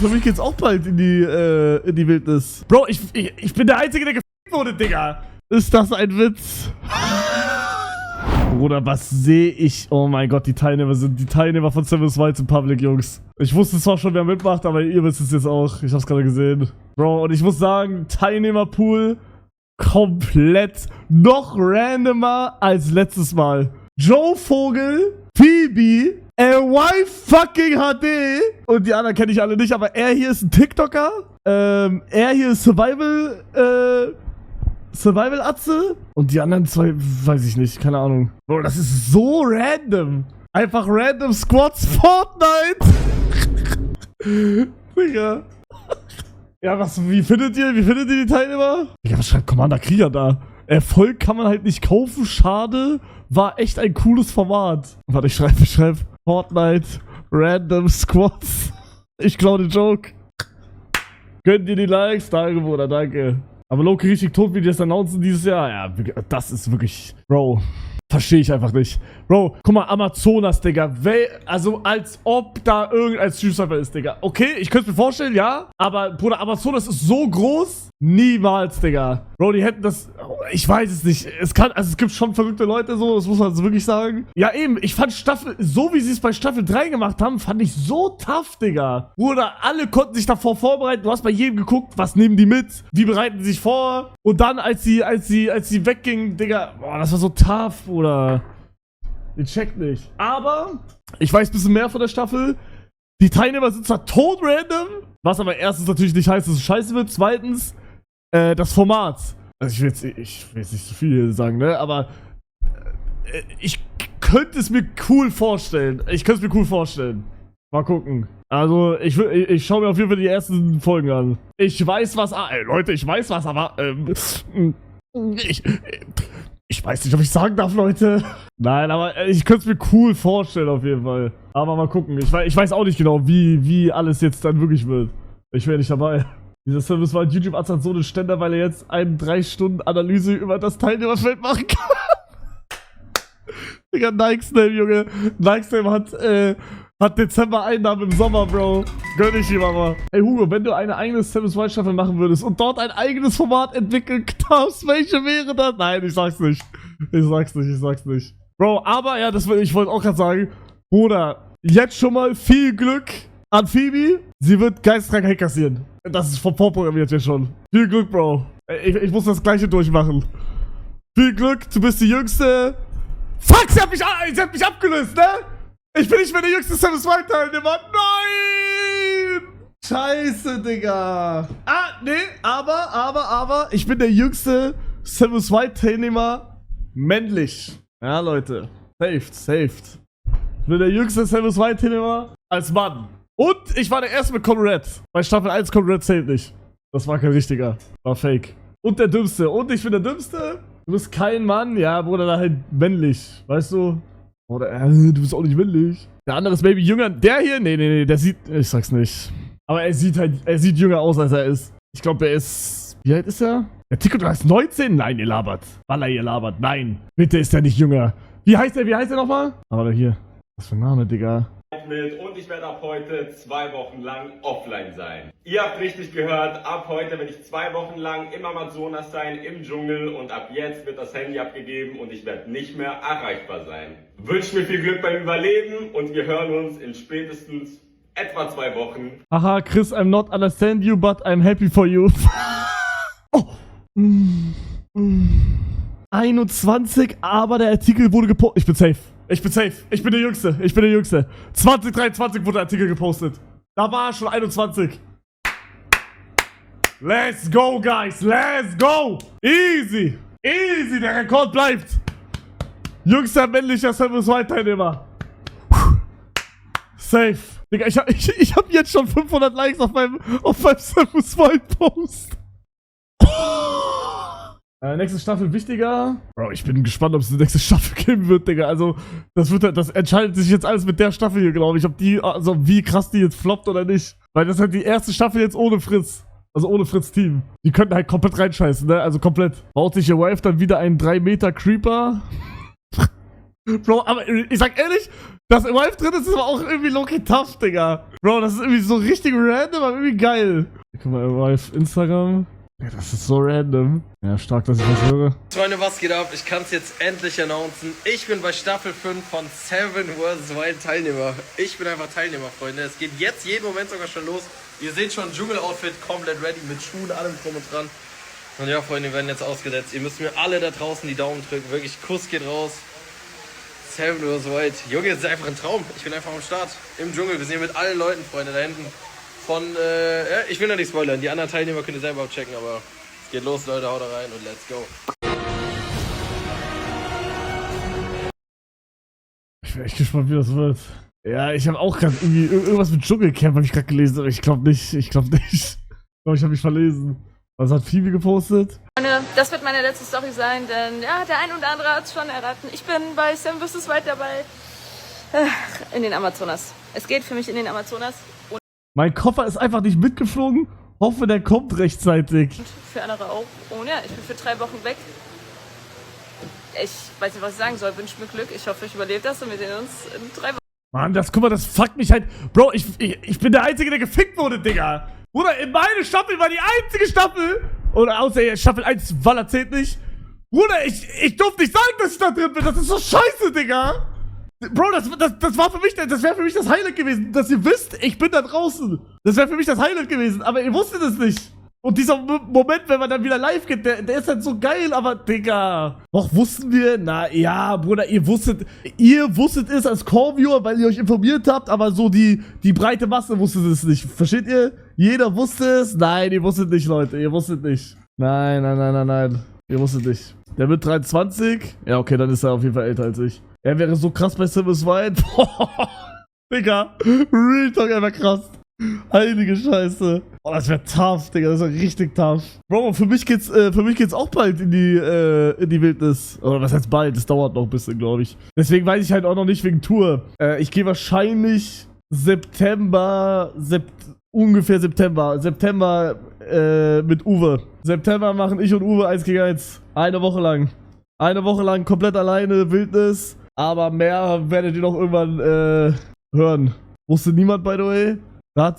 Für mich geht's auch bald in die Wildnis. Bro, ich bin der Einzige, der gefickt wurde, Digga. Ist das ein Witz? Bruder, was sehe ich? Oh mein Gott, die Teilnehmer sind die Teilnehmer von Seven Smiles in Public, Jungs. Ich wusste zwar schon, wer mitmacht, aber ihr wisst es jetzt auch. Ich hab's gerade gesehen. Bro, und ich muss sagen, Teilnehmerpool komplett noch randomer als letztes Mal. Joe Vogel, Phoebe, LY fucking HD und die anderen kenne ich alle nicht, aber er hier ist ein TikToker. Er hier ist Survival-Atze und die anderen zwei, weiß ich nicht, keine Ahnung. Bro, das ist so random. Einfach random Squads Fortnite. Digga. Ja, wie findet ihr die Teilnehmer? Digga, was schreibt Commander Krieger da? Erfolg kann man halt nicht kaufen, schade. War echt ein cooles Format. Warte, ich schreibe Fortnite, Random Squads. Ich klaue den Joke. Gönnt ihr die Likes? Danke, Bruder, danke. Aber Loki richtig tot, wie die das announcen dieses Jahr. Ja, das ist wirklich... Bro, verstehe ich einfach nicht. Bro, guck mal, Amazonas, Digga. Also, als ob da irgendein Stream-Server ist, Digga. Okay, ich könnte es mir vorstellen, ja. Aber, Bruder, Amazonas ist so groß. Niemals, Digga. Bro, die hätten das... Ich weiß es nicht. Es gibt schon verrückte Leute so, das muss man so wirklich sagen. Ja, eben, ich fand so wie sie es bei Staffel 3 gemacht haben, fand ich so tough, Digga. Bruder, alle konnten sich davor vorbereiten. Du hast bei jedem geguckt, was nehmen die mit? Wie bereiten sie sich vor? Und dann, als sie weggingen, Digga, boah, das war so tough, Bruder. Ihr checkt nicht. Aber, ich weiß ein bisschen mehr von der Staffel. Die Teilnehmer sind zwar tot random, was aber erstens natürlich nicht heißt, dass es scheiße wird. Zweitens, das Format. Also ich will jetzt nicht so viel sagen, ne? Aber ich könnte es mir cool vorstellen. Mal gucken. Also, ich schaue mir auf jeden Fall die ersten Folgen an. Ich weiß was, Leute, ich weiß was, aber ich weiß nicht, ob ich sagen darf, Leute. Nein, aber ich könnte es mir cool vorstellen, auf jeden Fall. Aber mal gucken. Ich weiß auch nicht genau, wie alles jetzt dann wirklich wird. Ich wäre nicht dabei. Dieser Service war YouTube-Arzt hat so einen Ständer, weil er jetzt eine 3-Stunden-Analyse über das Teilnehmerfeld machen kann. Digga, Nike-Snap, Junge. Nike-Snap hat Dezember-Einnahmen im Sommer, Bro. Gönn ich ihm aber. Ey, Hugo, wenn du eine eigene Seven Smiles Staffel machen würdest und dort ein eigenes Format entwickeln darfst, welche wäre das? Nein, ich sag's nicht. Ich sag's nicht. Bro, aber ja, ich wollte auch gerade sagen, Bruder, jetzt schon mal viel Glück an Phoebe. Sie wird Geistkrankheit kassieren. Das ist vorprogrammiert jetzt schon. Viel Glück, Bro. Ich muss das Gleiche durchmachen. Viel Glück, du bist die Jüngste. Fuck, sie hat mich abgelöst, ne? Ich bin nicht mehr der jüngste Seven Smiles Teilnehmer. Nein! Scheiße, Digga. Nee, aber, ich bin der jüngste Seven Smiles Teilnehmer männlich. Ja, Leute. Saved. Ich bin der jüngste Seven Smiles Teilnehmer als Mann. Und ich war der Erste mit Conrad. Bei Staffel 1 Conrad zählt nicht. Das war kein richtiger. War fake. Und der Dümmste. Und ich bin der Dümmste. Du bist kein Mann. Ja, Bruder, da halt männlich. Weißt du? Oder, du bist auch nicht männlich. Der andere ist Baby jünger. Der hier? Nee, der sieht... Ich sag's nicht. Aber er sieht jünger aus, als er ist. Ich glaube, er ist... Wie alt ist er? Der TikTok ist 19? Nein, ihr labert. Baller, ihr labert. Nein. Bitte ist er nicht jünger. Wie heißt er nochmal? Aber hier. Was für ein Name, Digga. Und ich werde ab heute 2 Wochen lang offline sein. Ihr habt richtig gehört, ab heute werde ich 2 Wochen lang im Amazonas sein, im Dschungel und ab jetzt wird das Handy abgegeben und ich werde nicht mehr erreichbar sein. Wünsche mir viel Glück beim Überleben und wir hören uns in spätestens etwa 2 Wochen. Aha, Chris, I'm not understand you, but I'm happy for you. Oh. 21, aber der Artikel wurde gepostet. Ich bin safe. Ich bin der Jüngste. 2023 wurde der Artikel gepostet. Da war schon 21. Let's go, guys. Let's go. Easy. Der Rekord bleibt. Jüngster männlicher Seven Smiles Teilnehmer. Safe. Digga, ich hab jetzt schon 500 Likes auf meinem Seven Smiles Post. Nächste Staffel wichtiger. Bro, ich bin gespannt, ob es eine nächste Staffel geben wird, Digga. Also, das entscheidet sich jetzt alles mit der Staffel hier, glaube ich. Wie krass die jetzt floppt oder nicht. Weil das ist halt die erste Staffel jetzt ohne Fritz. Also ohne Fritz-Team. Die könnten halt komplett reinscheißen, ne? Also komplett. Baut sich ihr Wave dann wieder einen 3 Meter Creeper. Bro, aber ich sag ehrlich, dass im Wife drin ist, ist aber auch irgendwie low-key tough, Digga. Bro, das ist irgendwie so richtig random, aber irgendwie geil. Guck mal, im Wife Instagram. Ja, das ist so random. Ja, stark, dass ich das höre. Freunde, was geht ab? Ich kann es jetzt endlich announcen. Ich bin bei Staffel 5 von Seven vs. Wild Teilnehmer. Ich bin einfach Teilnehmer, Freunde. Es geht jetzt jeden Moment sogar schon los. Ihr seht schon, Dschungel-Outfit komplett ready mit Schuhen, allem drum und dran. Und ja, Freunde, wir werden jetzt ausgesetzt. Ihr müsst mir alle da draußen die Daumen drücken. Wirklich, Kuss geht raus. Seven vs. Wild. Junge, das ist einfach ein Traum. Ich bin einfach am Start. Im Dschungel. Wir sind hier mit allen Leuten, Freunde, da hinten. Ich will noch nicht spoilern, die anderen Teilnehmer könnt ihr selber abchecken, aber es geht los, Leute, haut da rein und let's go. Ich bin echt gespannt, wie das wird. Ja, ich habe auch gerade irgendwie irgendwas mit Dschungelcamp, habe ich gerade gelesen, aber ich glaube nicht. Ich glaube, ich habe mich verlesen. Was hat Phoebe gepostet? Das wird meine letzte Story sein, denn ja, der ein oder andere hat es schon erraten. Ich bin bei Seven vs. Wild dabei. In den Amazonas. Es geht für mich in den Amazonas. Mein Koffer ist einfach nicht mitgeflogen. Hoffe, der kommt rechtzeitig. Und für andere auch. Und ja, ich bin für 3 Wochen weg. Ich weiß nicht, was ich sagen soll. Wünsche mir Glück. Ich hoffe, ich überlebe das und wir sehen uns in 3 Wochen. Mann, guck mal, das fuckt mich halt. Bro, ich bin der Einzige, der gefickt wurde, Digga. Bruder, in meine Staffel war die einzige Staffel. Oder außer Staffel 1, weil er zählt nicht. Bruder, ich durfte nicht sagen, dass ich da drin bin. Das ist so scheiße, Digga. Bro, das war für mich, das wäre für mich das Highlight gewesen, dass ihr wisst, ich bin da draußen. Das wäre für mich das Highlight gewesen, aber ihr wusstet es nicht. Und dieser Moment, wenn man dann wieder live geht, der ist halt so geil, aber Digga. Doch, wussten wir? Na ja, Bruder, ihr wusstet es als Core-Viewer, weil ihr euch informiert habt, aber so die breite Masse wusste es nicht. Versteht ihr? Jeder wusste es. Nein, ihr wusstet nicht, Leute, ihr wusstet nicht. Nein. Ihr wusstet nicht. Der wird 23. Ja, okay, dann ist er auf jeden Fall älter als ich. Er wäre so krass bei Seven vs. Wild. Boah, Digga. Real Talk, einfach krass. Heilige Scheiße. Oh, das wäre tough, Digga. Das wäre richtig tough. Bro, für mich geht's auch bald in die Wildnis. Oder was heißt bald? Das dauert noch ein bisschen, glaube ich. Deswegen weiß ich halt auch noch nicht wegen Tour. Ich gehe wahrscheinlich ungefähr September mit Uwe. September machen ich und Uwe 1 gegen 1. Eine Woche lang. Eine Woche lang komplett alleine, Wildnis. Aber mehr werdet ihr noch irgendwann hören. Wusste niemand, by the way. Da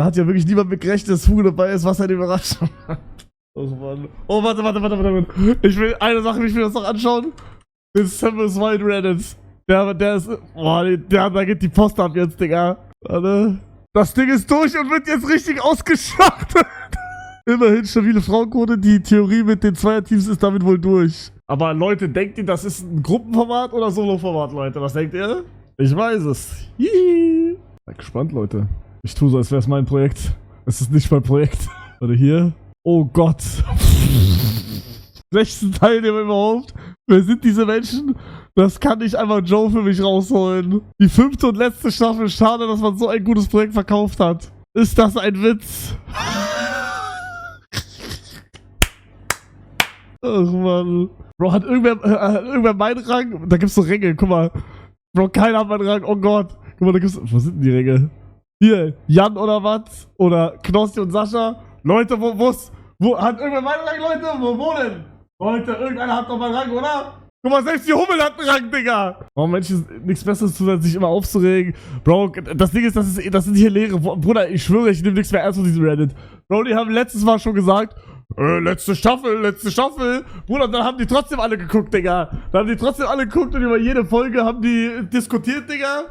hat ja wirklich niemand mit gerechnet, dass Hugo dabei ist, was halt Überraschung hat. Oh Mann. Oh, warte. Eine Sache, ich will das noch anschauen. Den Seven vs. Wild Reddit. Der ist. Boah, da geht die Post ab jetzt, Digga. Warte. Das Ding ist durch und wird jetzt richtig ausgeschlachtet. Immerhin stabile Frauenquote. Die Theorie mit den Zweierteams ist damit wohl durch. Aber Leute, denkt ihr, das ist ein Gruppenformat oder Solo-Format, Leute? Was denkt ihr? Ich weiß es. Hihi. Seid gespannt, Leute. Ich tue so, als wäre es mein Projekt. Es ist nicht mein Projekt. Warte, hier. Oh Gott. 16 Teilnehmer überhaupt. Wer sind diese Menschen? Das kann nicht einfach Joe für mich rausholen. Die 5. und letzte Staffel. Schade, dass man so ein gutes Projekt verkauft hat. Ist das ein Witz? Ach Mann. Bro, hat irgendwer meinen Rang? Da gibt's so Ränge, guck mal. Bro, keiner hat meinen Rang, oh Gott. Guck mal, da gibt's. Was sind denn die Ränge? Hier, Jan oder was? Oder Knossi und Sascha? Leute, wo hat irgendwer meinen Rang, Leute? Wo denn? Leute, irgendeiner hat doch meinen Rang, oder? Guck mal, selbst die Hummel hat einen Rang, Digga. Warum Menschen nichts Besseres tun, als sich immer aufzuregen? Bro, das Ding ist, das sind hier leere. Bruder, ich schwöre, ich nehme nichts mehr ernst von diesem Reddit. Bro, die haben letztes Mal schon gesagt, letzte Staffel. Bruder, dann haben die trotzdem alle geguckt, Digga. Dann haben die trotzdem alle geguckt und über jede Folge haben die diskutiert, Digga.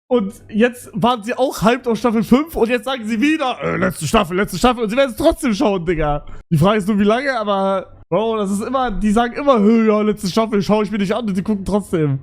Und jetzt waren sie auch hyped auf Staffel 5 und jetzt sagen sie wieder, letzte Staffel. Und sie werden es trotzdem schauen, Digga. Die Frage ist nur, wie lange, aber, Bro, das ist immer, die sagen immer, ja, letzte Staffel, schaue ich mir nicht an und die gucken trotzdem.